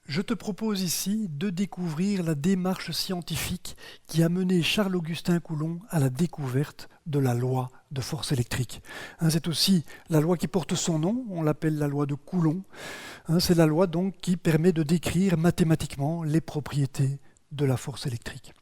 Je te propose ici de découvrir la démarche scientifique qui a mené Charles-Augustin Coulomb à la découverte de la loi de force électrique. C'est aussi la loi qui porte son nom, on l'appelle la loi de Coulomb. C'est la loi donc qui permet de décrire mathématiquement les propriétés de la force électrique.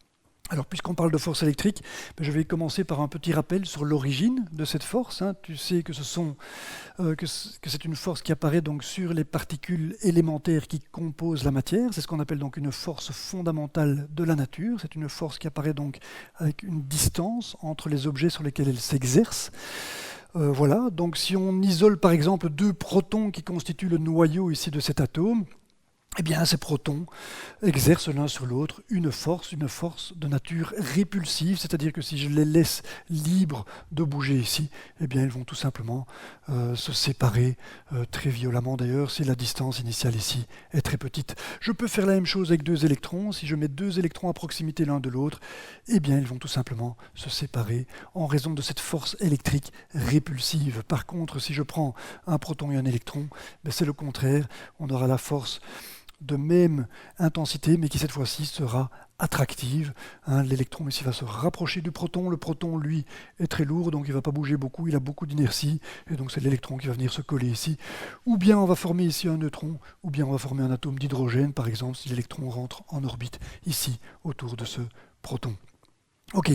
Alors, puisqu'on parle de force électrique, je vais commencer par un petit rappel sur l'origine de cette force. Tu sais que c'est une force qui apparaît donc sur les particules élémentaires qui composent la matière. C'est ce qu'on appelle donc une force fondamentale de la nature. C'est une force qui apparaît donc avec une distance entre les objets sur lesquels elle s'exerce. Voilà, donc si on isole par exemple deux protons qui constituent le noyau ici de cet atome, eh bien, ces protons exercent l'un sur l'autre une force de nature répulsive, c'est-à-dire que si je les laisse libres de bouger ici, eh bien, ils vont tout simplement se séparer très violemment d'ailleurs, si la distance initiale ici est très petite. Je peux faire la même chose avec deux électrons. Si je mets deux électrons à proximité l'un de l'autre, eh bien, ils vont tout simplement se séparer en raison de cette force électrique répulsive. Par contre, si je prends un proton et un électron, c'est le contraire. On aura la force de même intensité, mais qui cette fois-ci sera attractive. L'électron ici va se rapprocher du proton. Le proton, lui, est très lourd, donc il ne va pas bouger beaucoup, il a beaucoup d'inertie, et donc c'est l'électron qui va venir se coller ici. Ou bien on va former ici un neutron, ou bien on va former un atome d'hydrogène, par exemple, si l'électron rentre en orbite ici, autour de ce proton. Ok,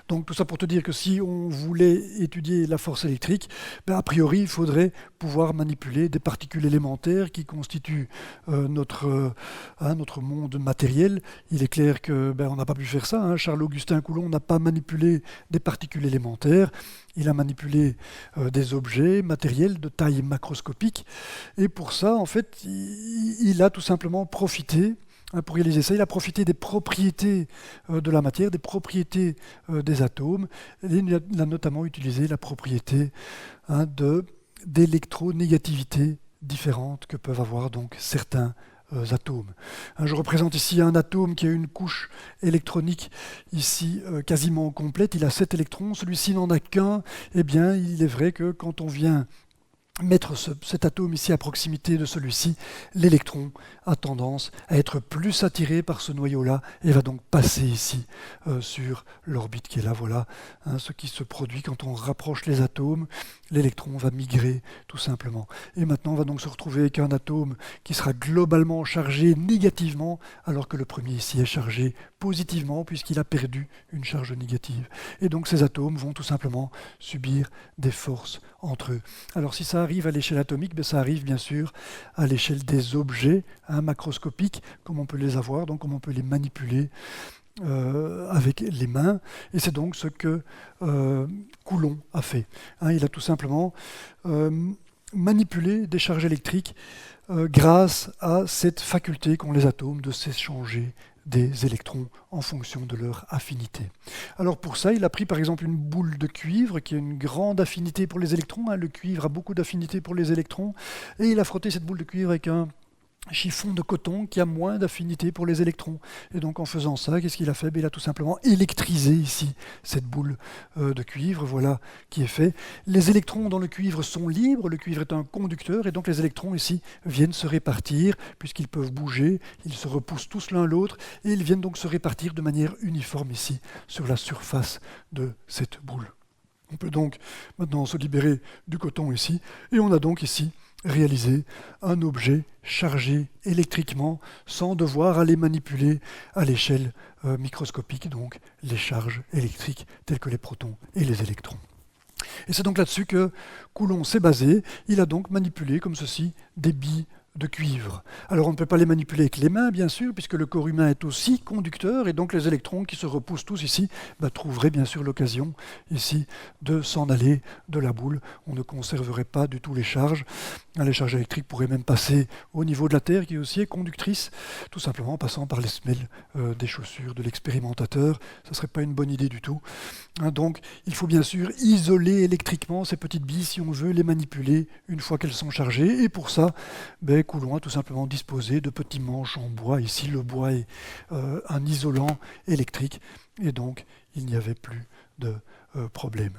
donc tout ça pour te dire que si on voulait étudier la force électrique, a priori il faudrait pouvoir manipuler des particules élémentaires qui constituent notre monde matériel. Il est clair qu'on n'a pas pu faire ça. Charles-Augustin Coulomb n'a pas manipulé des particules élémentaires, il a manipulé des objets matériels de taille macroscopique. Et pour ça, en fait, il a tout simplement profité. Pour réaliser ça, il a profité des propriétés de la matière, des propriétés des atomes, et il a notamment utilisé la propriété d'électronégativité différente que peuvent avoir donc certains atomes. Je représente ici un atome qui a une couche électronique ici quasiment complète, il a 7 électrons, celui-ci n'en a qu'un. Eh bien, il est vrai que quand on vient mettre cet atome ici à proximité de celui-ci, l'électron a tendance à être plus attiré par ce noyau-là et va donc passer ici sur l'orbite qui est là. Voilà ce qui se produit quand on rapproche les atomes. L'électron va migrer tout simplement. Et maintenant, on va donc se retrouver avec un atome qui sera globalement chargé négativement, alors que le premier ici est chargé positivement puisqu'il a perdu une charge négative. Et donc ces atomes vont tout simplement subir des forces entre eux. Alors si ça arrive à l'échelle atomique, ça arrive bien sûr à l'échelle des objets macroscopiques, comme on peut les avoir, donc comme on peut les manipuler avec les mains. Et c'est donc ce que Coulomb a fait. Il a tout simplement manipulé des charges électriques grâce à cette faculté qu'ont les atomes de s'échanger des électrons en fonction de leur affinité. Alors pour ça, il a pris par exemple une boule de cuivre qui a une grande affinité pour les électrons. Le cuivre a beaucoup d'affinité pour les électrons. Et il a frotté cette boule de cuivre avec un chiffon de coton qui a moins d'affinité pour les électrons. Et donc en faisant ça, qu'est-ce qu'il a fait ? Il a tout simplement électrisé ici cette boule de cuivre, voilà qui est fait. Les électrons dans le cuivre sont libres, le cuivre est un conducteur, et donc les électrons ici viennent se répartir, puisqu'ils peuvent bouger, ils se repoussent tous l'un l'autre, et ils viennent donc se répartir de manière uniforme ici, sur la surface de cette boule. On peut donc maintenant se libérer du coton ici, et on a donc ici réaliser un objet chargé électriquement sans devoir aller manipuler à l'échelle microscopique, donc les charges électriques telles que les protons et les électrons. Et c'est donc là-dessus que Coulomb s'est basé. Il a donc manipulé comme ceci des billes de cuivre. Alors on ne peut pas les manipuler avec les mains, bien sûr, puisque le corps humain est aussi conducteur, et donc les électrons qui se repoussent tous ici trouveraient bien sûr l'occasion ici de s'en aller de la boule. On ne conserverait pas du tout les charges. Les charges électriques pourraient même passer au niveau de la Terre, qui aussi est conductrice, tout simplement en passant par les semelles des chaussures de l'expérimentateur. Ce ne serait pas une bonne idée du tout. Donc il faut bien sûr isoler électriquement ces petites billes si on veut les manipuler une fois qu'elles sont chargées, et pour ça, Coulomb a tout simplement disposé de petits manches en bois. Ici, le bois est un isolant électrique, et donc il n'y avait plus de problème.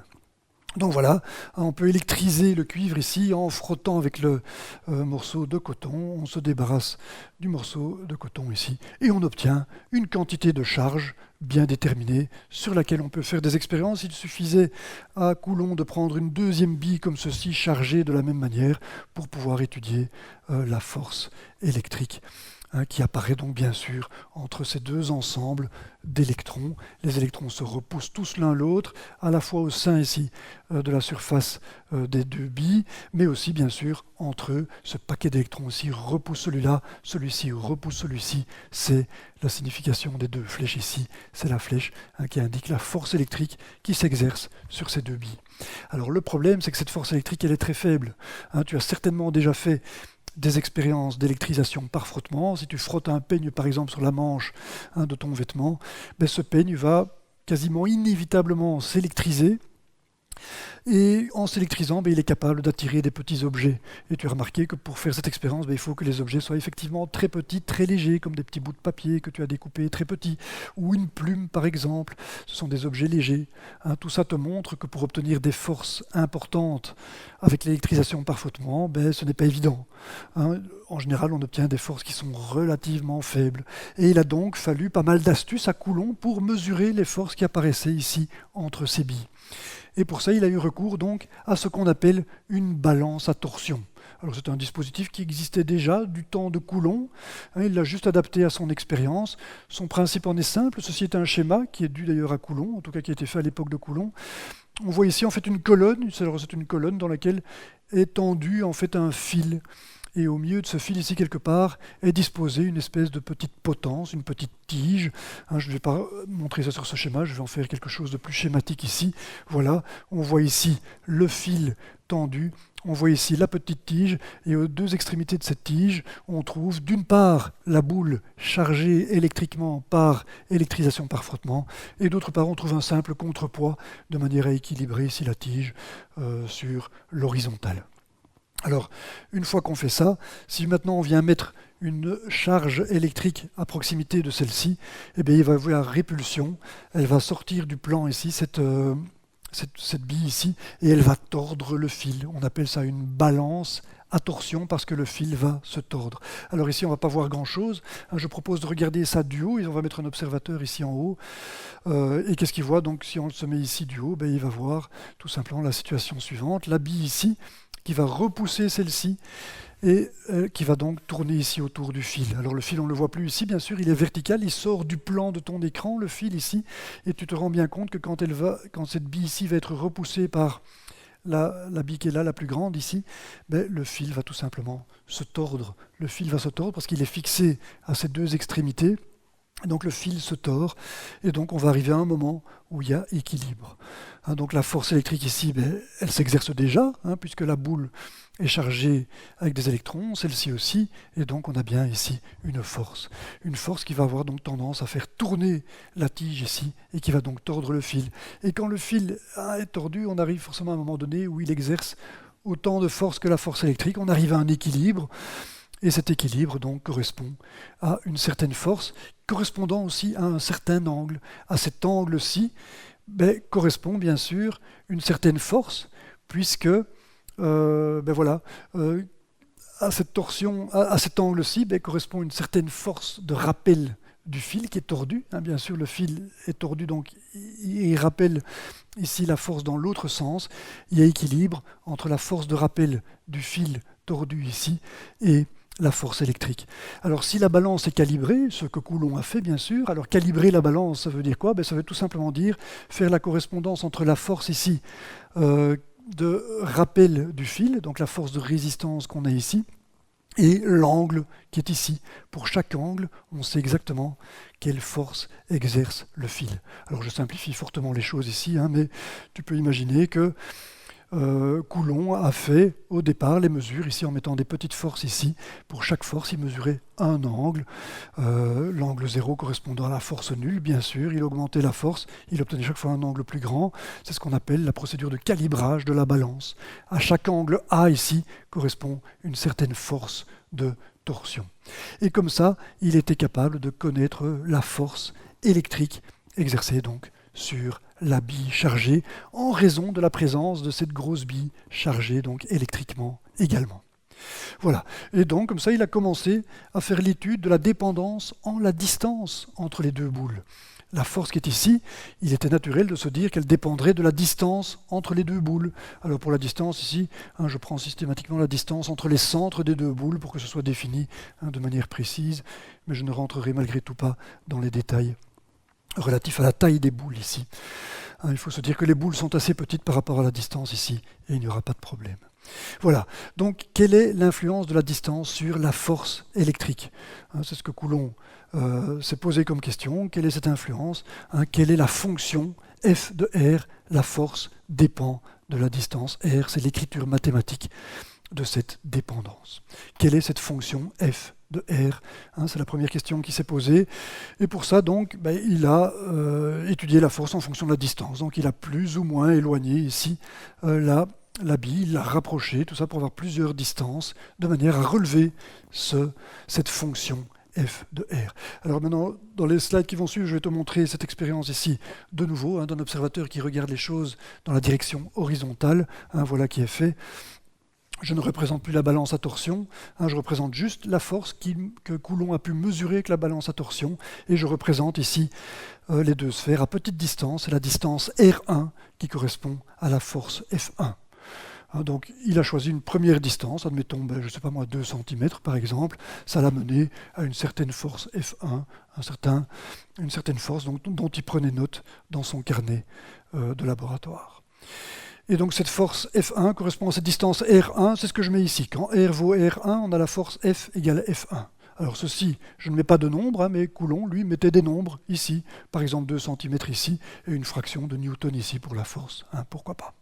Donc voilà, on peut électriser le cuivre ici en frottant avec le morceau de coton. On se débarrasse du morceau de coton ici et on obtient une quantité de charge bien déterminée sur laquelle on peut faire des expériences. Il suffisait à Coulomb de prendre une deuxième bille comme ceci, chargée de la même manière, pour pouvoir étudier la force électrique. Qui apparaît donc bien sûr entre ces deux ensembles d'électrons. Les électrons se repoussent tous l'un l'autre, à la fois au sein ici de la surface des deux billes, mais aussi bien sûr entre eux. Ce paquet d'électrons aussi repousse celui-là, celui-ci repousse celui-ci. C'est la signification des deux flèches ici. C'est la flèche qui indique la force électrique qui s'exerce sur ces deux billes. Alors le problème, c'est que cette force électrique, elle est très faible. Tu as certainement déjà fait des expériences d'électrisation par frottement. Si tu frottes un peigne par exemple sur la manche de ton vêtement, ce peigne va quasiment inévitablement s'électriser. Et en s'électrisant, il est capable d'attirer des petits objets. Et tu as remarqué que pour faire cette expérience, il faut que les objets soient effectivement très petits, très légers, comme des petits bouts de papier que tu as découpés très petits, ou une plume par exemple. Ce sont des objets légers. Tout ça te montre que pour obtenir des forces importantes avec l'électrisation par frottement, ce n'est pas évident. En général, on obtient des forces qui sont relativement faibles. Et il a donc fallu pas mal d'astuces à Coulomb pour mesurer les forces qui apparaissaient ici entre ces billes. Et pour ça, il a eu recours donc à ce qu'on appelle une balance à torsion. Alors c'est un dispositif qui existait déjà du temps de Coulomb. Il l'a juste adapté à son expérience. Son principe en est simple. Ceci est un schéma qui est dû d'ailleurs à Coulomb, en tout cas qui a été fait à l'époque de Coulomb. On voit ici en fait une colonne. C'est une colonne dans laquelle est tendu en fait un fil. Et au milieu de ce fil ici quelque part est disposée une espèce de petite potence, une petite tige. Je ne vais pas montrer ça sur ce schéma, je vais en faire quelque chose de plus schématique ici. Voilà, on voit ici le fil tendu, on voit ici la petite tige, et aux deux extrémités de cette tige, on trouve d'une part la boule chargée électriquement par électrisation par frottement, et d'autre part on trouve un simple contrepoids de manière à équilibrer ici la tige sur l'horizontale. Alors, une fois qu'on fait ça, si maintenant on vient mettre une charge électrique à proximité de celle-ci, il va y avoir répulsion, elle va sortir du plan ici, cette bille ici, et elle va tordre le fil. On appelle ça une balance à torsion parce que le fil va se tordre. Alors ici, on ne va pas voir grand-chose. Je propose de regarder ça du haut, et on va mettre un observateur ici en haut. Et qu'est-ce qu'il voit? Donc si on se met ici du haut, il va voir tout simplement la situation suivante. La bille ici, qui va repousser celle-ci et qui va donc tourner ici autour du fil. Alors le fil, on ne le voit plus ici, bien sûr, il est vertical, il sort du plan de ton écran, le fil ici, et tu te rends bien compte que quand cette bille ici va être repoussée par la bille qui est là, la plus grande ici, le fil va tout simplement se tordre. Le fil va se tordre parce qu'il est fixé à ces deux extrémités. Donc le fil se tord, et donc on va arriver à un moment où il y a équilibre. Donc la force électrique ici, elle s'exerce déjà, puisque la boule est chargée avec des électrons, celle-ci aussi, et donc on a bien ici une force qui va avoir donc tendance à faire tourner la tige ici, et qui va donc tordre le fil. Et quand le fil est tordu, on arrive forcément à un moment donné où il exerce autant de force que la force électrique, on arrive à un équilibre. Et cet équilibre donc correspond à une certaine force, correspondant aussi à un certain angle. À cet angle-ci correspond bien sûr une certaine force, puisque à cette torsion, à cet angle-ci correspond une certaine force de rappel du fil qui est tordu. Bien sûr, le fil est tordu, donc il rappelle ici la force dans l'autre sens. Il y a équilibre entre la force de rappel du fil tordu ici et la force électrique. Alors si la balance est calibrée, ce que Coulomb a fait bien sûr, alors calibrer la balance, ça veut dire quoi? Ça veut tout simplement dire faire la correspondance entre la force ici de rappel du fil, donc la force de résistance qu'on a ici, et l'angle qui est ici. Pour chaque angle, on sait exactement quelle force exerce le fil. Alors je simplifie fortement les choses ici, mais tu peux imaginer que Coulomb a fait au départ les mesures ici en mettant des petites forces ici. Pour chaque force, il mesurait un angle. L'angle 0 correspondant à la force nulle, bien sûr. Il augmentait la force, il obtenait chaque fois un angle plus grand. C'est ce qu'on appelle la procédure de calibrage de la balance. À chaque angle A ici correspond une certaine force de torsion. Et comme ça, il était capable de connaître la force électrique exercée donc sur la bille chargée en raison de la présence de cette grosse bille chargée, donc électriquement également. Voilà. Et donc, comme ça, il a commencé à faire l'étude de la dépendance en la distance entre les deux boules. La force qui est ici, il était naturel de se dire qu'elle dépendrait de la distance entre les deux boules. Alors pour la distance ici, je prends systématiquement la distance entre les centres des deux boules pour que ce soit défini de manière précise, mais je ne rentrerai malgré tout pas dans les détails relatifs à la taille des boules ici. Il faut se dire que les boules sont assez petites par rapport à la distance ici, et il n'y aura pas de problème. Voilà, donc quelle est l'influence de la distance sur la force électrique? C'est ce que Coulomb s'est posé comme question. Quelle est cette influence? Quelle est la fonction F de R? La force dépend de la distance. R, c'est l'écriture mathématique de cette dépendance. Quelle est cette fonction F de R? C'est la première question qui s'est posée. Et pour ça, donc, il a étudié la force en fonction de la distance. Donc il a plus ou moins éloigné ici la bille, l'a rapproché, tout ça pour avoir plusieurs distances, de manière à relever cette fonction F de R. Alors maintenant, dans les slides qui vont suivre, je vais te montrer cette expérience ici, de nouveau, d'un observateur qui regarde les choses dans la direction horizontale. Voilà qui est fait. Je ne représente plus la balance à torsion, je représente juste la force que Coulomb a pu mesurer avec la balance à torsion, et je représente ici les deux sphères à petite distance, et la distance R1 qui correspond à la force F1. Donc il a choisi une première distance, admettons, je ne sais pas moi, 2 cm par exemple, ça l'a mené à une certaine force F1, une certaine force dont il prenait note dans son carnet de laboratoire. Et donc cette force F1 correspond à cette distance R1, c'est ce que je mets ici. Quand R vaut R1, on a la force F égale F1. Alors ceci, je ne mets pas de nombre, mais Coulomb, lui, mettait des nombres ici, par exemple 2 cm ici, et une fraction de Newton ici pour la force, pourquoi pas.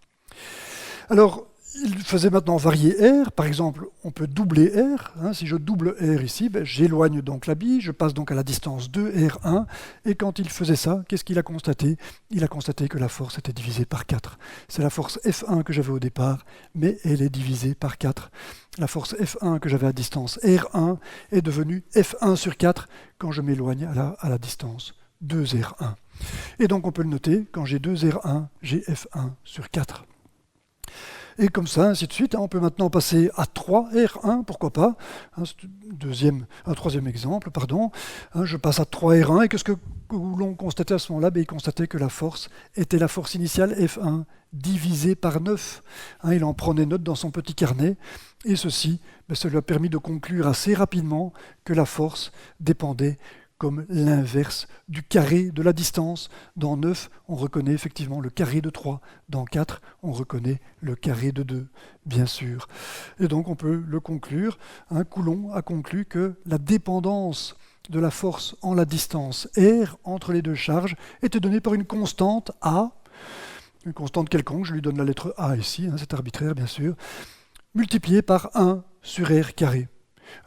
Alors, il faisait maintenant varier R, par exemple, on peut doubler R, si je double R ici, j'éloigne donc la bille, je passe donc à la distance 2R1, et quand il faisait ça, qu'est-ce qu'il a constaté? Il a constaté que la force était divisée par 4. C'est la force F1 que j'avais au départ, mais elle est divisée par 4. La force F1 que j'avais à distance R1 est devenue F1 sur 4 quand je m'éloigne à la distance 2R1. Et donc on peut le noter, quand j'ai 2R1, j'ai F1 sur 4. Et comme ça, ainsi de suite. On peut maintenant passer à 3R1, pourquoi pas. Un troisième exemple, pardon. Je passe à 3R1, et qu'est-ce que l'on constatait à ce moment-là? Il constatait que la force était la force initiale F1 divisée par 9. Il en prenait note dans son petit carnet, et ceci, ça lui a permis de conclure assez rapidement que la force dépendait comme l'inverse du carré de la distance. Dans 9, on reconnaît effectivement le carré de 3. Dans 4, on reconnaît le carré de 2, bien sûr. Et donc on peut le conclure. Coulomb a conclu que la dépendance de la force en la distance R entre les deux charges était donnée par une constante A, une constante quelconque, je lui donne la lettre A ici, c'est arbitraire bien sûr, multipliée par 1 sur R carré.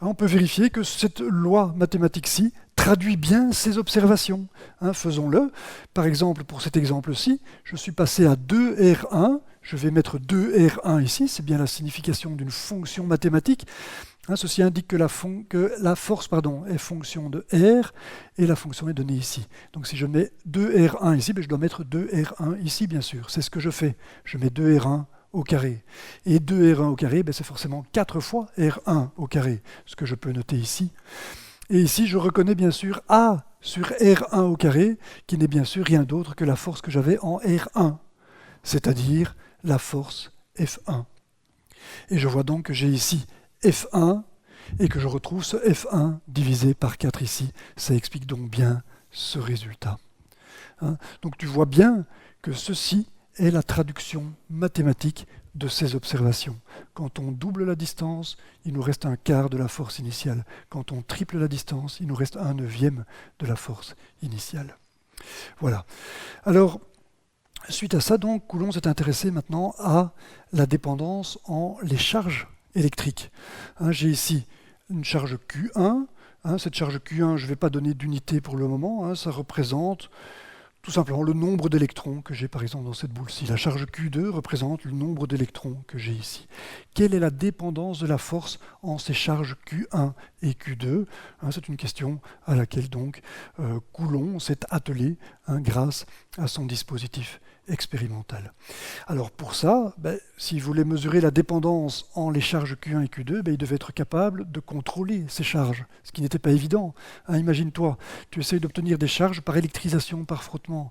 On peut vérifier que cette loi mathématique-ci traduit bien ces observations. Faisons-le. Par exemple, pour cet exemple-ci, je suis passé à 2R1. Je vais mettre 2R1 ici. C'est bien la signification d'une fonction mathématique. Ceci indique que la force est fonction de R et la fonction est donnée ici. Donc si je mets 2R1 ici, je dois mettre 2R1 ici, bien sûr. C'est ce que je fais. Je mets 2R1 au carré. Et 2R1 au carré, c'est forcément 4 fois R1 au carré, ce que je peux noter ici. Et ici, je reconnais bien sûr A sur R1 au carré, qui n'est bien sûr rien d'autre que la force que j'avais en R1, c'est-à-dire la force F1. Et je vois donc que j'ai ici F1, et que je retrouve ce F1 divisé par 4 ici. Ça explique donc bien ce résultat. Donc tu vois bien que ceci est la traduction mathématique de ces observations. Quand on double la distance, il nous reste un quart de la force initiale. Quand on triple la distance, il nous reste 1/9 de la force initiale. Voilà. Alors, suite à ça, donc, Coulomb s'est intéressé maintenant à la dépendance en les charges électriques. J'ai ici une charge Q1. Cette charge Q1, je ne vais pas donner d'unité pour le moment. Ça représente tout simplement le nombre d'électrons que j'ai par exemple dans cette boule-ci. La charge Q2 représente le nombre d'électrons que j'ai ici. Quelle est la dépendance de la force en ces charges Q1 et Q2 ? C'est une question à laquelle donc Coulomb s'est attelé grâce à son dispositif expérimental. Alors pour ça, s'il voulait mesurer la dépendance en les charges Q1 et Q2, il devait être capable de contrôler ces charges, ce qui n'était pas évident. Imagine-toi, tu essayes d'obtenir des charges par électrisation, par frottement.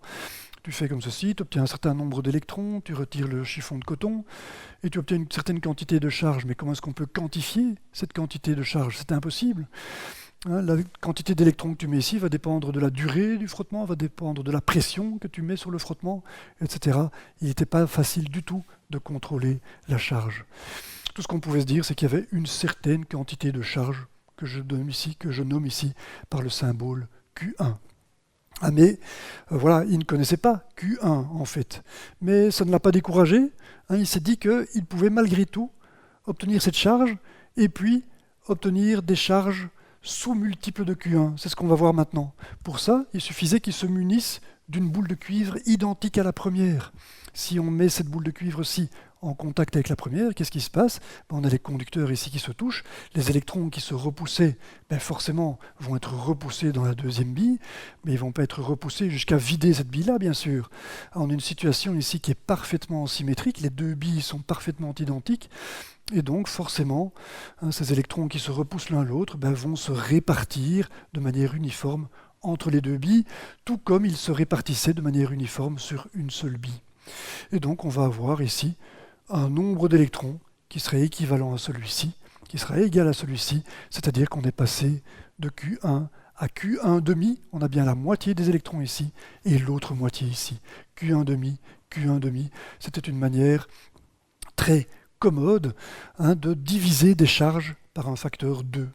Tu fais comme ceci, tu obtiens un certain nombre d'électrons, tu retires le chiffon de coton, et tu obtiens une certaine quantité de charge. Mais comment est-ce qu'on peut quantifier cette quantité de charge ? C'est impossible. La quantité d'électrons que tu mets ici va dépendre de la durée du frottement, va dépendre de la pression que tu mets sur le frottement, etc. Il n'était pas facile du tout de contrôler la charge. Tout ce qu'on pouvait se dire, c'est qu'il y avait une certaine quantité de charge que je nomme ici par le symbole Q1. Mais voilà, il ne connaissait pas Q1 en fait. Mais ça ne l'a pas découragé. Il s'est dit qu'il pouvait malgré tout obtenir cette charge et puis obtenir des charges sous multiples de Q1. C'est ce qu'on va voir maintenant. Pour ça, il suffisait qu'il se munisse d'une boule de cuivre identique à la première. Si on met cette boule de cuivre-ci en contact avec la première, qu'est-ce qui se passe ? On a les conducteurs ici qui se touchent, les électrons qui se repoussaient, forcément vont être repoussés dans la deuxième bille, mais ils ne vont pas être repoussés jusqu'à vider cette bille-là, bien sûr. On a une situation ici qui est parfaitement symétrique, les deux billes sont parfaitement identiques, et donc forcément, ces électrons qui se repoussent l'un l'autre vont se répartir de manière uniforme entre les deux billes, tout comme ils se répartissaient de manière uniforme sur une seule bille. Et donc on va avoir ici un nombre d'électrons qui serait équivalent à celui-ci, qui sera égal à celui-ci, c'est-à-dire qu'on est passé de Q1 à Q1 demi, on a bien la moitié des électrons ici, et l'autre moitié ici. Q1 demi, Q1 demi, c'était une manière très commode de diviser des charges par un facteur 2.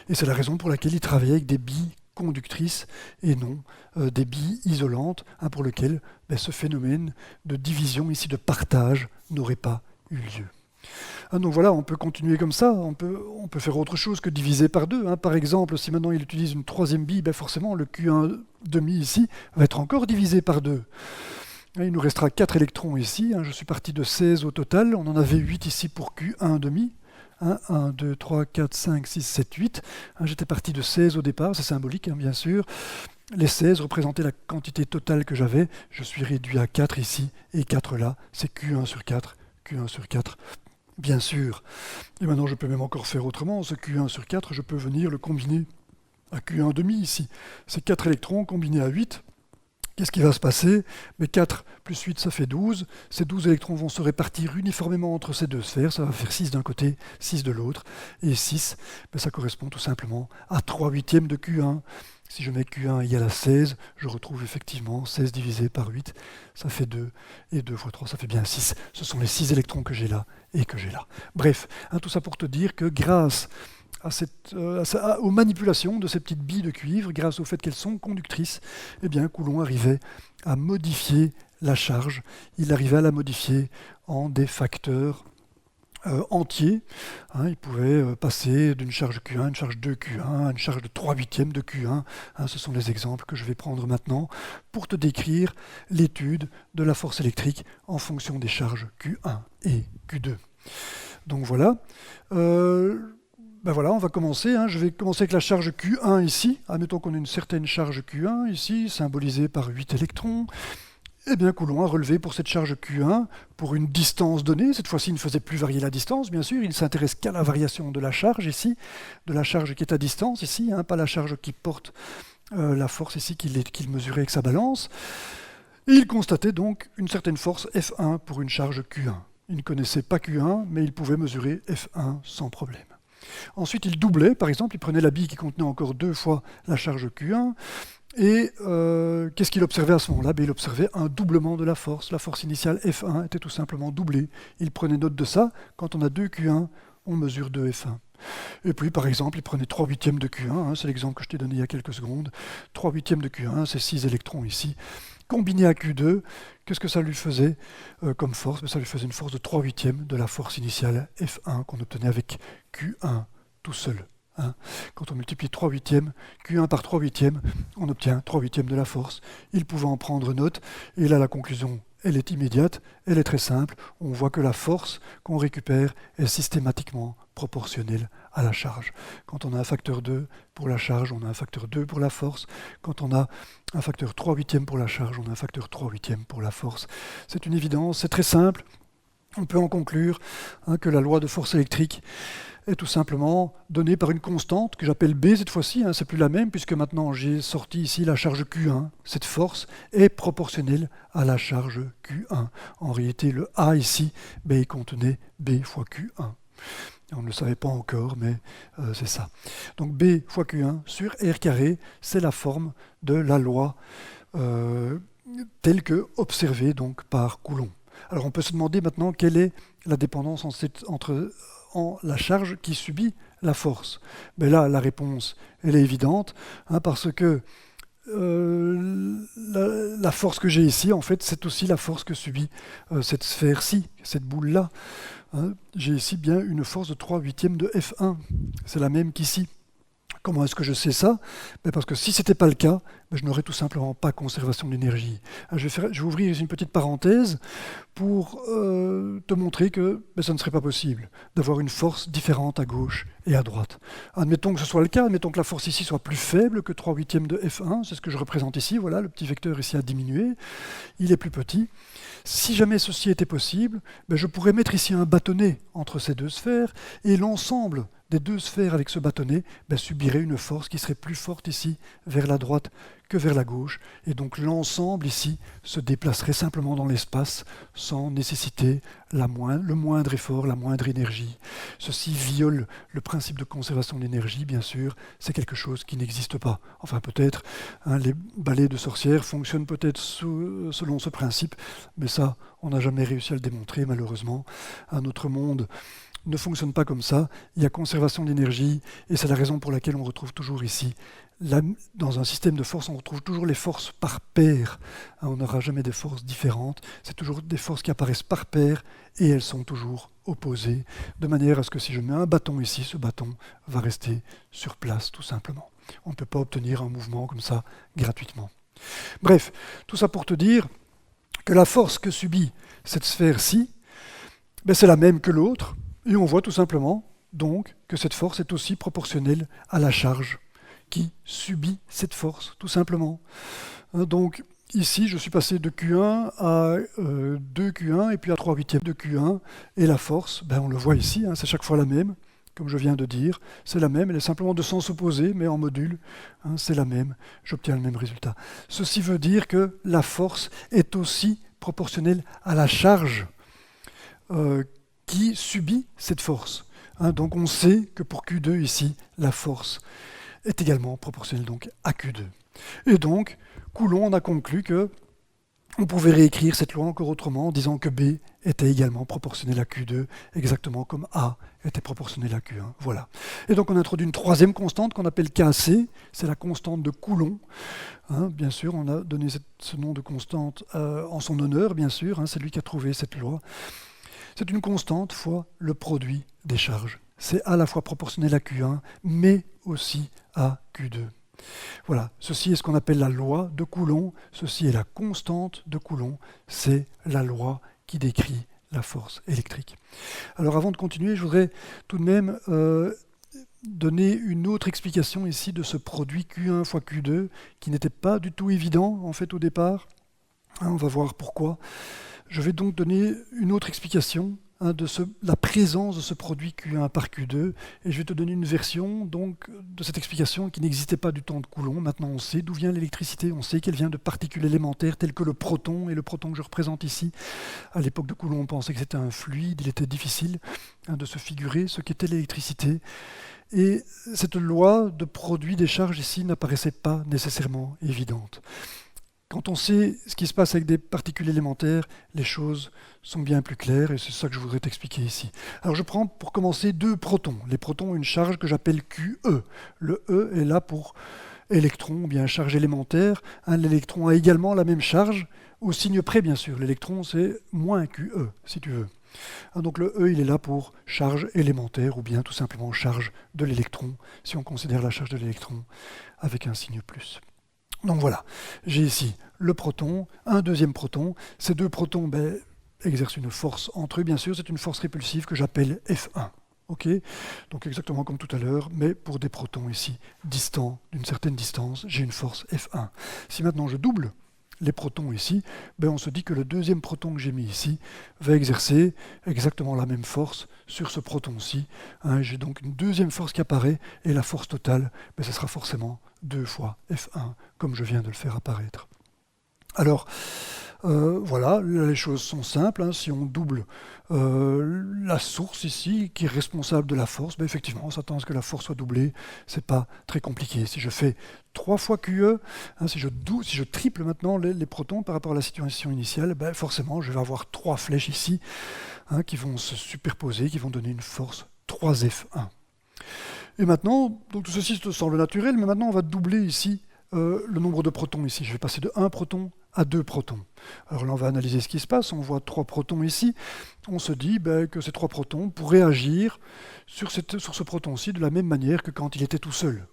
Et c'est la raison pour laquelle il travaillait avec des billes conductrices et non des billes isolantes, pour lesquelles ce phénomène de division, ici de partage, n'aurait pas eu lieu. Donc voilà, on peut continuer comme ça, on peut faire autre chose que diviser par 2. Par exemple, si maintenant il utilise une troisième bille, forcément le Q1 demi ici va être encore divisé par 2. Il nous restera 4 électrons ici, je suis parti de 16 au total, on en avait 8 ici pour Q1 demi. 1, 2, 3, 4, 5, 6, 7, 8. J'étais parti de 16 au départ, c'est symbolique bien sûr. Les 16 représentaient la quantité totale que j'avais. Je suis réduit à 4 ici et 4 là. C'est Q1 sur 4, Q1 sur 4, bien sûr. Et maintenant je peux même encore faire autrement. Ce Q1 sur 4, je peux venir le combiner à Q1 demi ici. C'est 4 électrons combinés à 8. Qu'est-ce qui va se passer ? 4 plus 8, ça fait 12. Ces 12 électrons vont se répartir uniformément entre ces deux sphères. Ça va faire 6 d'un côté, 6 de l'autre. Et 6, ça correspond tout simplement à 3/8 de Q1. Si je mets Q1 égale à 16, je retrouve effectivement 16 divisé par 8. Ça fait 2. Et 2 fois 3, ça fait bien 6. Ce sont les 6 électrons que j'ai là et que j'ai là. Bref, tout ça pour te dire que grâce aux manipulations de ces petites billes de cuivre, grâce au fait qu'elles sont conductrices, Coulomb arrivait à modifier la charge. Il arrivait à la modifier en des facteurs entiers. Il pouvait passer d'une charge Q1 à une charge 2Q1, à une charge de 3/8 de Q1. Ce sont les exemples que je vais prendre maintenant pour te décrire l'étude de la force électrique en fonction des charges Q1 et Q2. Donc voilà. Voilà, on va commencer. Je vais commencer avec la charge Q1 ici. Admettons qu'on a une certaine charge Q1 ici, symbolisée par 8 électrons. Coulomb a relevé pour cette charge Q1 pour une distance donnée. Cette fois-ci, il ne faisait plus varier la distance, bien sûr. Il ne s'intéresse qu'à la variation de la charge ici, de la charge qui est à distance ici, pas la charge qui porte la force ici qu'il mesurait avec sa balance. Et il constatait donc une certaine force F1 pour une charge Q1. Il ne connaissait pas Q1, mais il pouvait mesurer F1 sans problème. Ensuite, il doublait, par exemple, il prenait la bille qui contenait encore 2 fois la charge Q1, et qu'est-ce qu'il observait à ce moment-là ? Il observait un doublement de la force. La force initiale F1 était tout simplement doublée. Il prenait note de ça. Quand on a 2 Q1, on mesure 2 F1. Et puis, par exemple, il prenait 3/8 de Q1, c'est l'exemple que je t'ai donné il y a quelques secondes. 3/8 de Q1, c'est 6 électrons ici. Combiné à Q2, qu'est-ce que ça lui faisait comme force ? Ça lui faisait une force de 3/8 de la force initiale F1 qu'on obtenait avec Q1 tout seul. Hein. Quand on multiplie 3/8, Q1 par 3/8, on obtient 3/8 de la force. Il pouvait en prendre note, et là la conclusion, elle est immédiate, elle est très simple. On voit que la force qu'on récupère est systématiquement proportionnelle à la charge. Quand on a un facteur 2 pour la charge, on a un facteur 2 pour la force. Quand on a un facteur 3/8 pour la charge, on a un facteur 3/8 pour la force. C'est une évidence, c'est très simple. On peut en conclure que la loi de force électrique est tout simplement donnée par une constante que j'appelle B cette fois-ci, c'est plus la même puisque maintenant j'ai sorti ici la charge Q1. Cette force est proportionnelle à la charge Q1. En réalité, le A ici, il contenait B fois Q1. On ne le savait pas encore, mais c'est ça. Donc B fois Q1 sur R carré, c'est la forme de la loi telle que observée donc par Coulomb. Alors on peut se demander maintenant quelle est la dépendance entre la charge qui subit la force. Mais là, la réponse, elle est évidente, parce que la force que j'ai ici, en fait, c'est aussi la force que subit cette sphère-ci, cette boule-là. J'ai ici bien une force de 3/8 de F1. C'est la même qu'ici. Comment est-ce que je sais ça? Parce que si ce n'était pas le cas, je n'aurais tout simplement pas conservation d'énergie. Je vais ouvrir une petite parenthèse pour te montrer que ça ne serait pas possible d'avoir une force différente à gauche et à droite. Admettons que ce soit le cas, admettons que la force ici soit plus faible que 3/8 de F1, c'est ce que je représente ici, voilà, le petit vecteur ici a diminué, il est plus petit. Si jamais ceci était possible, je pourrais mettre ici un bâtonnet entre ces deux sphères, et l'ensemble des deux sphères avec ce bâtonnet subirait une force qui serait plus forte ici vers la droite que vers la gauche, et donc l'ensemble ici se déplacerait simplement dans l'espace sans nécessiter le moindre effort, la moindre énergie. Ceci viole le principe de conservation d'énergie, bien sûr, c'est quelque chose qui n'existe pas. Enfin peut-être, les balais de sorcières fonctionnent peut-être selon ce principe, mais ça, on n'a jamais réussi à le démontrer malheureusement. Notre monde ne fonctionne pas comme ça, il y a conservation d'énergie, et c'est la raison pour laquelle on retrouve toujours ici, dans un système de force, on retrouve toujours les forces par paire. On n'aura jamais des forces différentes, c'est toujours des forces qui apparaissent par paire, et elles sont toujours opposées, de manière à ce que si je mets un bâton ici, ce bâton va rester sur place, tout simplement. On ne peut pas obtenir un mouvement comme ça gratuitement. Bref, tout ça pour te dire que la force que subit cette sphère-ci, c'est la même que l'autre, et on voit tout simplement donc que cette force est aussi proportionnelle à la charge qui subit cette force, tout simplement. Donc ici, je suis passé de Q1 à 2Q1 et puis à 3/8 de Q1, et la force, on le voit ici, c'est chaque fois la même, comme je viens de dire, c'est la même, elle est simplement de sens opposé, mais en module, c'est la même, j'obtiens le même résultat. Ceci veut dire que la force est aussi proportionnelle à la charge qui subit cette force. Donc on sait que pour Q2 ici, la force est également proportionnelle donc à Q2. Et donc, Coulomb en a conclu que on pouvait réécrire cette loi encore autrement en disant que B était également proportionnel à Q2, exactement comme A était proportionnel à Q1. Voilà. Et donc on introduit une troisième constante qu'on appelle Kc, c'est la constante de Coulomb. Bien sûr, on a donné ce nom de constante en son honneur, bien sûr, c'est lui qui a trouvé cette loi. C'est une constante fois le produit des charges. C'est à la fois proportionnel à Q1, mais aussi à Q2. Voilà, ceci est ce qu'on appelle la loi de Coulomb, ceci est la constante de Coulomb, c'est la loi qui décrit la force électrique. Alors avant de continuer, je voudrais tout de même donner une autre explication ici de ce produit Q1 fois Q2, qui n'était pas du tout évident en fait au départ. On va voir pourquoi. Je vais donc donner une autre explication de la présence de ce produit Q1 par Q2, et je vais te donner une version donc, de cette explication qui n'existait pas du temps de Coulomb. Maintenant on sait d'où vient l'électricité, on sait qu'elle vient de particules élémentaires telles que le proton, et le proton que je représente ici. À l'époque de Coulomb, on pensait que c'était un fluide, il était difficile de se figurer ce qu'était l'électricité. Et cette loi de produit des charges ici n'apparaissait pas nécessairement évidente. Quand on sait ce qui se passe avec des particules élémentaires, les choses sont bien plus claires, et c'est ça que je voudrais t'expliquer ici. Alors je prends pour commencer deux protons. Les protons ont une charge que j'appelle QE. Le E est là pour électron, ou bien charge élémentaire. L'électron a également la même charge, au signe près bien sûr. L'électron c'est moins QE, si tu veux. Donc le E, il est là pour charge élémentaire ou bien tout simplement charge de l'électron, si on considère la charge de l'électron avec un signe plus. Donc voilà, j'ai ici le proton, un deuxième proton. Ces deux protons exercent une force entre eux, bien sûr, c'est une force répulsive que j'appelle F1. Ok, donc exactement comme tout à l'heure, mais pour des protons ici, distants d'une certaine distance, j'ai une force F1. Si maintenant je double les protons ici, on se dit que le deuxième proton que j'ai mis ici va exercer exactement la même force sur ce proton-ci. J'ai donc une deuxième force qui apparaît, et la force totale, ce sera forcément 2 fois F1, comme je viens de le faire apparaître. Alors, voilà, les choses sont simples. Si on double la source ici, qui est responsable de la force, effectivement, on s'attend à ce que la force soit doublée. C'est pas très compliqué. Si je fais 3 fois QE, si je triple maintenant les protons par rapport à la situation initiale, forcément, je vais avoir 3 flèches ici qui vont se superposer, qui vont donner une force 3F1. Et maintenant, donc tout ceci semble naturel, mais maintenant on va doubler ici le nombre de protons ici. Je vais passer de 1 proton à 2 protons. Alors là, on va analyser ce qui se passe. On voit 3 protons ici. On se dit que ces 3 protons pourraient agir sur ce proton-ci de la même manière que quand il était tout seul.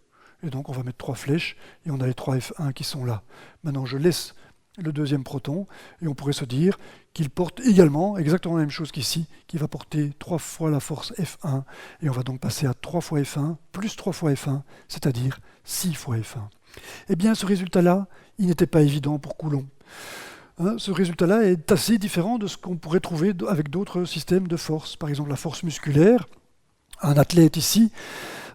Et donc, on va mettre 3 flèches et on a les 3 F1 qui sont là. Maintenant, je laisse le deuxième proton et on pourrait se dire qu'il porte également exactement la même chose qu'ici, qui va porter 3 fois la force F1 et on va donc passer à 3 fois F1 plus 3 fois F1, c'est-à-dire 6 fois F1. Eh bien, ce résultat-là, il n'était pas évident pour Coulomb. Ce résultat-là est assez différent de ce qu'on pourrait trouver avec d'autres systèmes de force. Par exemple, la force musculaire. Un athlète ici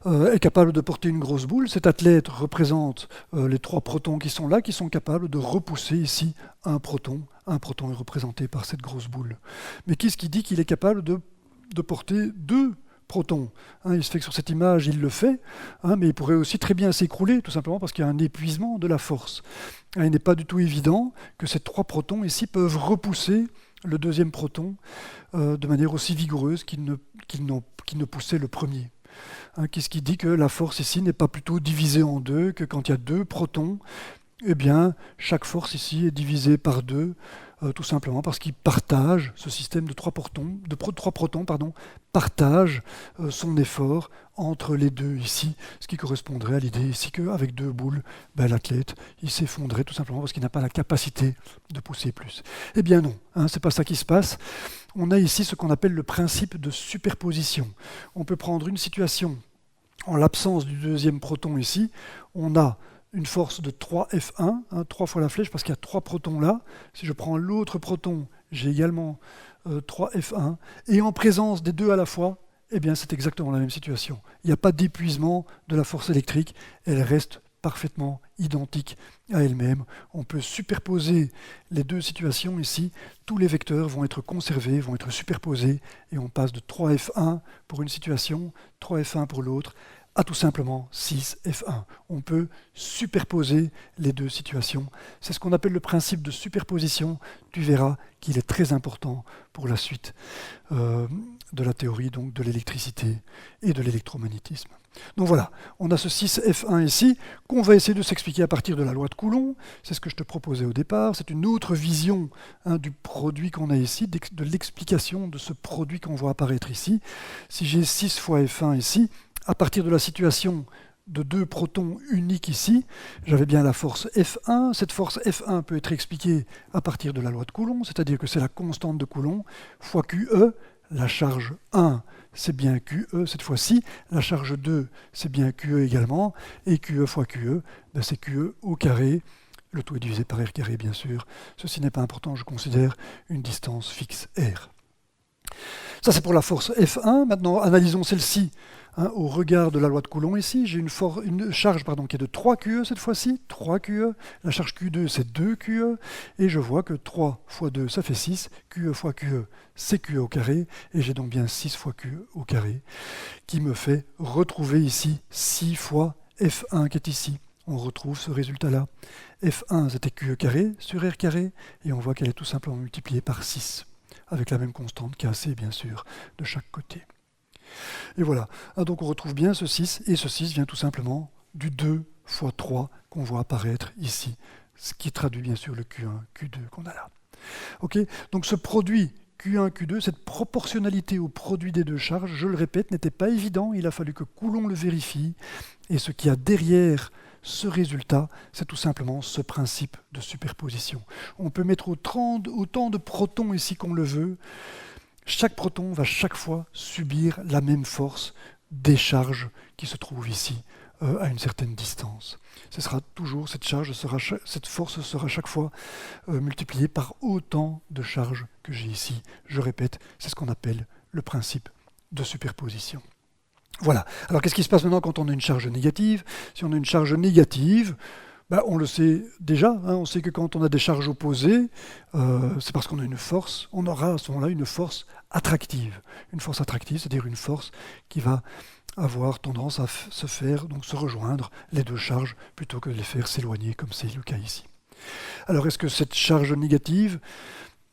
est capable de porter une grosse boule. Cet athlète représente les 3 protons qui sont là, qui sont capables de repousser ici un proton. Un proton est représenté par cette grosse boule. Mais qu'est-ce qui dit qu'il est capable de porter 2 protons? Il se fait que sur cette image, il le fait, mais il pourrait aussi très bien s'écrouler, tout simplement parce qu'il y a un épuisement de la force. Il n'est pas du tout évident que ces 3 protons ici peuvent repousser le deuxième proton de manière aussi vigoureuse qu'ils ne poussaient le premier. Qu'est-ce qui dit que la force ici n'est pas plutôt divisée en 2, que quand il y a 2 protons, eh bien, chaque force ici est divisée par 2, tout simplement parce qu'ils partagent, ce système de 3 protons, partage son effort entre les deux ici, ce qui correspondrait à l'idée ici qu'avec 2 boules, l'athlète il s'effondrait tout simplement parce qu'il n'a pas la capacité de pousser plus. Eh bien non, c'est pas ça qui se passe. On a ici ce qu'on appelle le principe de superposition. On peut prendre une situation en l'absence du deuxième proton ici, on a une force de 3 F1, 3 fois la flèche parce qu'il y a 3 protons là. Si je prends l'autre proton, j'ai également 3 F1. Et en présence des deux à la fois, eh bien c'est exactement la même situation. Il n'y a pas d'épuisement de la force électrique, elle reste parfaitement identique à elle-même. On peut superposer les deux situations ici, tous les vecteurs vont être conservés, vont être superposés, et on passe de 3 F1 pour une situation, 3 F1 pour l'autre, à tout simplement 6 F1. On peut superposer les deux situations. C'est ce qu'on appelle le principe de superposition. Tu verras qu'il est très important pour la suite de la théorie donc, de l'électricité et de l'électromagnétisme. Donc voilà, on a ce 6F1 ici, qu'on va essayer de s'expliquer à partir de la loi de Coulomb. C'est ce que je te proposais au départ. C'est une autre vision du produit qu'on a ici, de l'explication de ce produit qu'on voit apparaître ici. Si j'ai 6 fois F1 ici, à partir de la situation de 2 protons uniques ici, j'avais bien la force F1. Cette force F1 peut être expliquée à partir de la loi de Coulomb, c'est-à-dire que c'est la constante de Coulomb fois QE. La charge 1, c'est bien QE cette fois-ci. La charge 2, c'est bien QE également. Et QE fois QE, c'est QE au carré. Le tout est divisé par R carré, bien sûr. Ceci n'est pas important, je considère une distance fixe R. Ça, c'est pour la force F1. Maintenant, analysons celle-ci au regard de la loi de Coulomb ici. J'ai une charge qui est de 3 QE cette fois-ci, 3 QE. La charge Q2, c'est 2 QE. Et je vois que 3 fois 2, ça fait 6. QE fois QE, c'est QE au carré. Et j'ai donc bien 6 fois QE au carré, qui me fait retrouver ici 6 fois F1 qui est ici. On retrouve ce résultat-là. F1, c'était QE carré sur R carré. Et on voit qu'elle est tout simplement multipliée par 6. Avec la même constante KC, bien sûr, de chaque côté. Et voilà, donc on retrouve bien ce 6, et ce 6 vient tout simplement du 2 fois 3 qu'on voit apparaître ici, ce qui traduit bien sûr le Q1, Q2 qu'on a là. Ok, donc ce produit Q1, Q2, cette proportionnalité au produit des deux charges, je le répète, n'était pas évident. Il a fallu que Coulomb le vérifie. Et ce qu'il y a derrière ce résultat, c'est tout simplement ce principe de superposition. On peut mettre autant de protons ici qu'on le veut. Chaque proton va chaque fois subir la même force des charges qui se trouvent ici à une certaine distance. Ce sera toujours cette force sera chaque fois multipliée par autant de charges que j'ai ici. Je répète, c'est ce qu'on appelle le principe de superposition. Voilà. Alors qu'est-ce qui se passe maintenant quand on a une charge négative? Si on a une charge négative, on le sait déjà, on sait que quand on a des charges opposées, c'est parce qu'on a une force, on aura à ce moment-là une force attractive. Une force attractive, c'est-à-dire une force qui va avoir tendance à se rejoindre les deux charges plutôt que de les faire s'éloigner comme c'est le cas ici. Alors est-ce que cette charge négative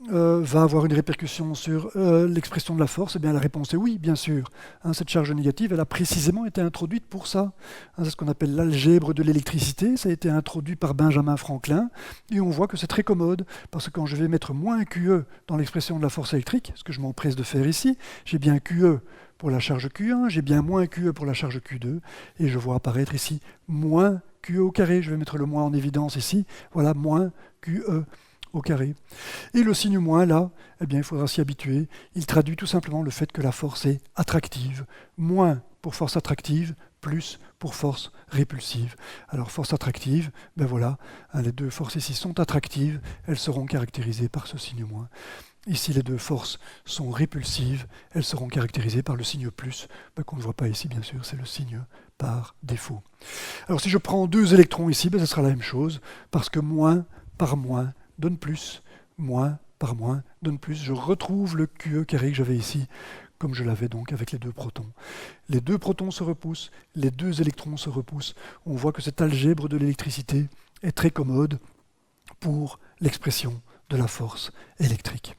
va avoir une répercussion sur l'expression de la force? Eh bien la réponse est oui, bien sûr. Cette charge négative, elle a précisément été introduite pour ça. C'est ce qu'on appelle l'algèbre de l'électricité. Ça a été introduit par Benjamin Franklin. Et on voit que c'est très commode, parce que quand je vais mettre moins QE dans l'expression de la force électrique, ce que je m'empresse de faire ici, j'ai bien QE pour la charge Q1, j'ai bien moins QE pour la charge Q2, et je vois apparaître ici moins QE au carré. Je vais mettre le moins en évidence ici. Voilà, moins QE au carré. Et le signe moins là, eh bien, il faudra s'y habituer. Il traduit tout simplement le fait que la force est attractive. Moins pour force attractive, plus pour force répulsive. Alors force attractive, ben voilà, les deux forces ici sont attractives, elles seront caractérisées par ce signe moins. Ici, les deux forces sont répulsives, elles seront caractérisées par le signe plus, qu'on ne voit pas ici, bien sûr, c'est le signe par défaut. Alors si je prends deux électrons ici, ce sera la même chose, parce que moins par moins donne plus, moins par moins donne plus. Je retrouve le QE carré que j'avais ici, comme je l'avais donc avec les deux protons. Les deux protons se repoussent, les deux électrons se repoussent. On voit que cette algèbre de l'électricité est très commode pour l'expression de la force électrique.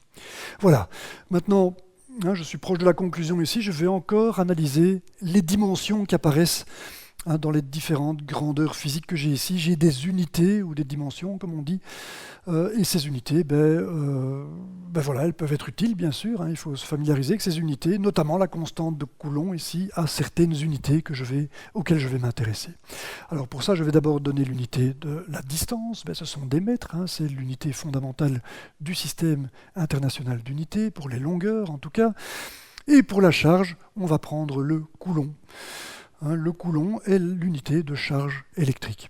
Voilà. Maintenant, je suis proche de la conclusion ici. Je vais encore analyser les dimensions qui apparaissent dans les différentes grandeurs physiques que j'ai ici. J'ai des unités ou des dimensions, comme on dit. Et ces unités, voilà, elles peuvent être utiles, bien sûr. Il faut se familiariser avec ces unités, notamment la constante de Coulomb ici, à certaines unités auxquelles je vais m'intéresser. Alors pour ça, je vais d'abord donner l'unité de la distance. Ce sont des mètres. C'est l'unité fondamentale du système international d'unités, pour les longueurs en tout cas. Et pour la charge, on va prendre le Coulomb. Le Coulomb est l'unité de charge électrique.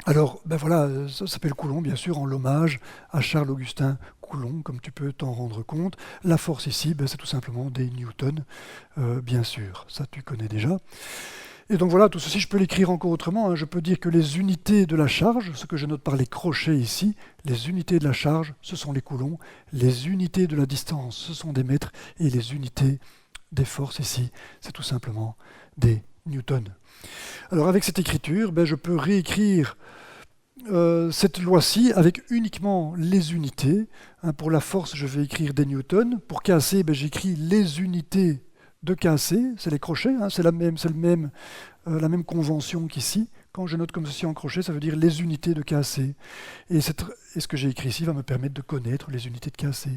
Alors, voilà, ça s'appelle Coulomb, bien sûr, en l'hommage à Charles-Augustin Coulomb, comme tu peux t'en rendre compte. La force ici, c'est tout simplement des newtons, bien sûr, ça tu connais déjà. Et donc voilà, tout ceci, je peux l'écrire encore autrement. Je peux dire que les unités de la charge, ce que je note par les crochets ici, les unités de la charge, ce sont les coulombs, les unités de la distance, ce sont des mètres, et les unités des forces ici, c'est tout simplement des newtons. Alors avec cette écriture, je peux réécrire cette loi-ci avec uniquement les unités. Pour la force, je vais écrire des newtons. Pour KC, j'écris les unités de KC, c'est les crochets, c'est la même convention qu'ici. Quand je note comme ceci en crochet, ça veut dire les unités de KC. Et ce que j'ai écrit ici va me permettre de connaître les unités de KC.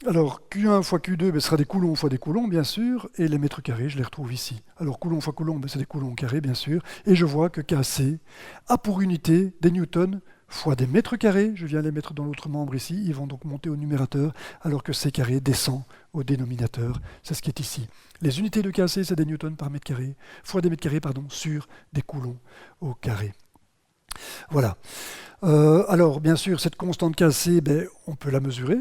Alors, Q1 fois Q2, ce sera des coulombs fois des coulombs, bien sûr, et les mètres carrés, je les retrouve ici. Alors, coulomb fois coulomb, c'est des coulombs carrés, bien sûr, et je vois que KC a pour unité des newtons fois des mètres carrés, je viens les mettre dans l'autre membre ici, ils vont donc monter au numérateur, alors que C carré descend au dénominateur, c'est ce qui est ici. Les unités de KC, c'est des newtons par mètre carré, fois des mètres carrés, sur des coulombs au carré. Voilà. Alors, bien sûr, cette constante KC, on peut la mesurer.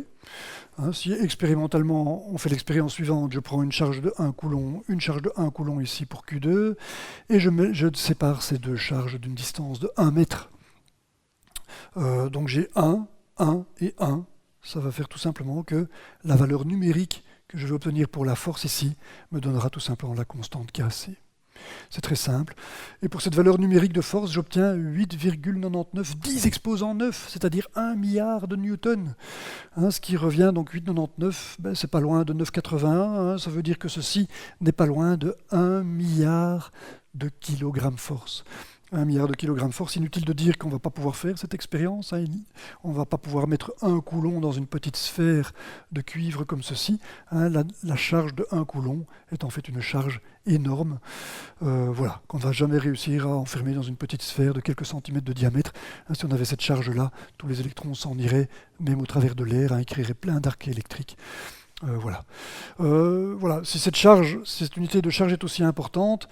Si expérimentalement, on fait l'expérience suivante, je prends une charge de 1 coulomb, une charge de 1 coulomb ici pour Q2, et je sépare ces deux charges d'une distance de 1 mètre. Donc j'ai 1, 1 et 1. Ça va faire tout simplement que la valeur numérique que je vais obtenir pour la force ici me donnera tout simplement la constante KC. C'est très simple. Et pour cette valeur numérique de force, j'obtiens 8,99 10 exposant 9, c'est-à-dire 1 milliard de newtons. Ce qui revient donc 8,99, c'est pas loin de 9,81. Ça veut dire que ceci n'est pas loin de 1 milliard de kilogrammes force. 1 milliard de kilogrammes de force. Inutile de dire qu'on ne va pas pouvoir faire cette expérience. On ne va pas pouvoir mettre 1 coulomb dans une petite sphère de cuivre comme ceci. La charge de 1 coulomb est en fait une charge énorme, voilà, qu'on ne va jamais réussir à enfermer dans une petite sphère de quelques centimètres de diamètre. Si on avait cette charge-là, tous les électrons s'en iraient, même au travers de l'air, ils créeraient plein d'arcs électriques. Voilà. Si cette unité de charge est aussi importante,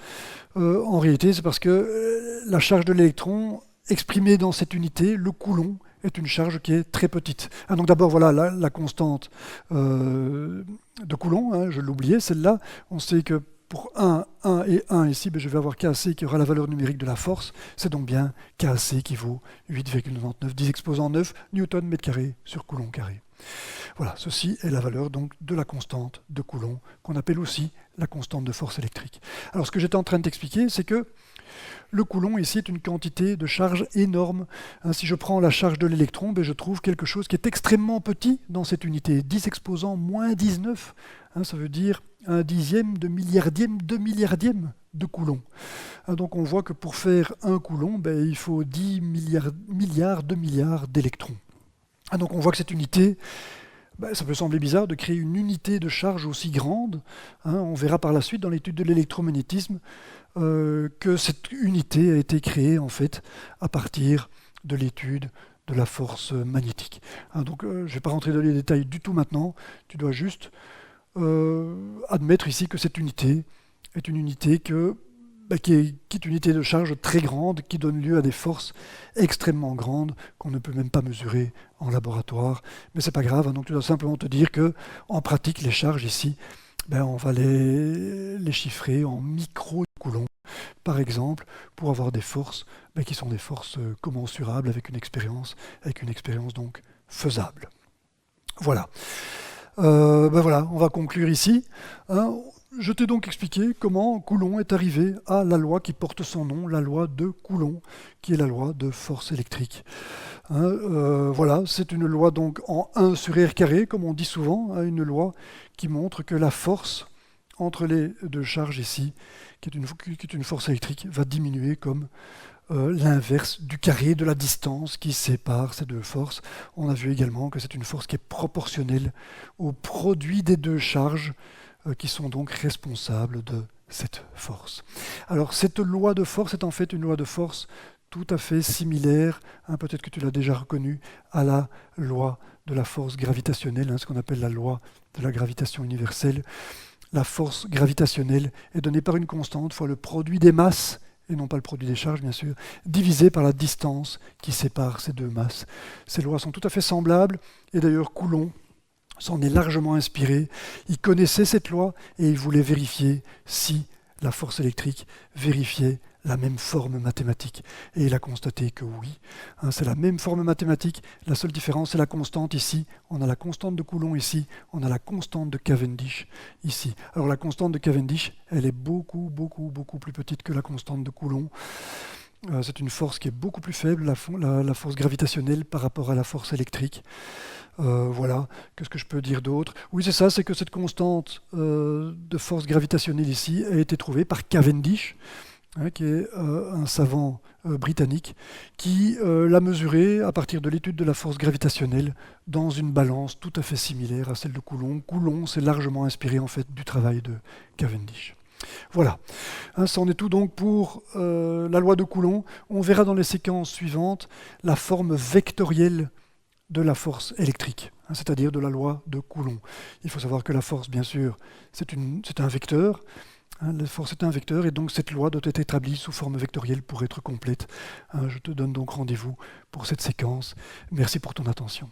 en réalité c'est parce que la charge de l'électron exprimée dans cette unité, le coulomb, est une charge qui est très petite. Donc d'abord voilà la constante de Coulomb, je l'oubliais, celle-là. On sait que pour 1 et 1 ici, je vais avoir KC qui aura la valeur numérique de la force. C'est donc bien KC qui vaut 8,99 10 exposant 9 newton mètre carré sur coulomb carré. Voilà, ceci est la valeur donc de la constante de Coulomb, qu'on appelle aussi la constante de force électrique. Alors ce que j'étais en train de t'expliquer, c'est que le coulomb ici est une quantité de charge énorme. Si je prends la charge de l'électron, je trouve quelque chose qui est extrêmement petit dans cette unité. 10 exposant moins 19, ça veut dire 1/10 de milliardième de coulomb. Donc on voit que pour faire 1 coulomb, il faut 10 milliards d'électrons. Donc on voit que cette unité, ça peut sembler bizarre de créer une unité de charge aussi grande. On verra par la suite dans l'étude de l'électromagnétisme que cette unité a été créée en fait à partir de l'étude de la force magnétique. Donc je ne vais pas rentrer dans les détails du tout maintenant, tu dois juste admettre ici que cette unité est une unité qui est une unité de charge très grande, qui donne lieu à des forces extrêmement grandes qu'on ne peut même pas mesurer en laboratoire. Mais c'est pas grave, donc tu dois simplement te dire que en pratique, les charges ici, on va les chiffrer en micro-coulombs, par exemple, pour avoir des forces qui sont des forces commensurables avec une expérience donc faisable. Voilà. Voilà, on va conclure ici. Je t'ai donc expliqué comment Coulomb est arrivé à la loi qui porte son nom, la loi de Coulomb, qui est la loi de force électrique. Voilà, c'est une loi donc en 1 sur R carré, comme on dit souvent, une loi qui montre que la force entre les deux charges ici, qui est une force électrique, va diminuer comme l'inverse du carré de la distance qui sépare ces deux forces. On a vu également que c'est une force qui est proportionnelle au produit des deux charges qui sont donc responsables de cette force. Alors cette loi de force est en fait une loi de force tout à fait similaire, peut-être que tu l'as déjà reconnue, à la loi de la force gravitationnelle, ce qu'on appelle la loi de la gravitation universelle. La force gravitationnelle est donnée par une constante fois le produit des masses, et non pas le produit des charges bien sûr, divisé par la distance qui sépare ces deux masses. Ces lois sont tout à fait semblables, et d'ailleurs Coulomb s'en est largement inspiré. Il connaissait cette loi et il voulait vérifier si la force électrique vérifiait la même forme mathématique. Et il a constaté que oui, c'est la même forme mathématique. La seule différence, c'est la constante ici. On a la constante de Coulomb ici. On a la constante de Cavendish ici. Alors la constante de Cavendish, elle est beaucoup plus petite que la constante de Coulomb. C'est une force qui est beaucoup plus faible, la force gravitationnelle par rapport à la force électrique. Voilà, qu'est-ce que je peux dire d'autre? Oui, c'est ça, c'est que cette constante de force gravitationnelle ici a été trouvée par Cavendish, qui est un savant britannique, qui l'a mesurée à partir de l'étude de la force gravitationnelle dans une balance tout à fait similaire à celle de Coulomb. Coulomb s'est largement inspiré en fait du travail de Cavendish. Voilà, ça en est tout donc pour la loi de Coulomb. On verra dans les séquences suivantes la forme vectorielle de la force électrique, c'est-à-dire de la loi de Coulomb. Il faut savoir que la force, bien sûr, c'est un vecteur. La force est un vecteur et donc cette loi doit être établie sous forme vectorielle pour être complète. Je te donne donc rendez-vous pour cette séquence. Merci pour ton attention.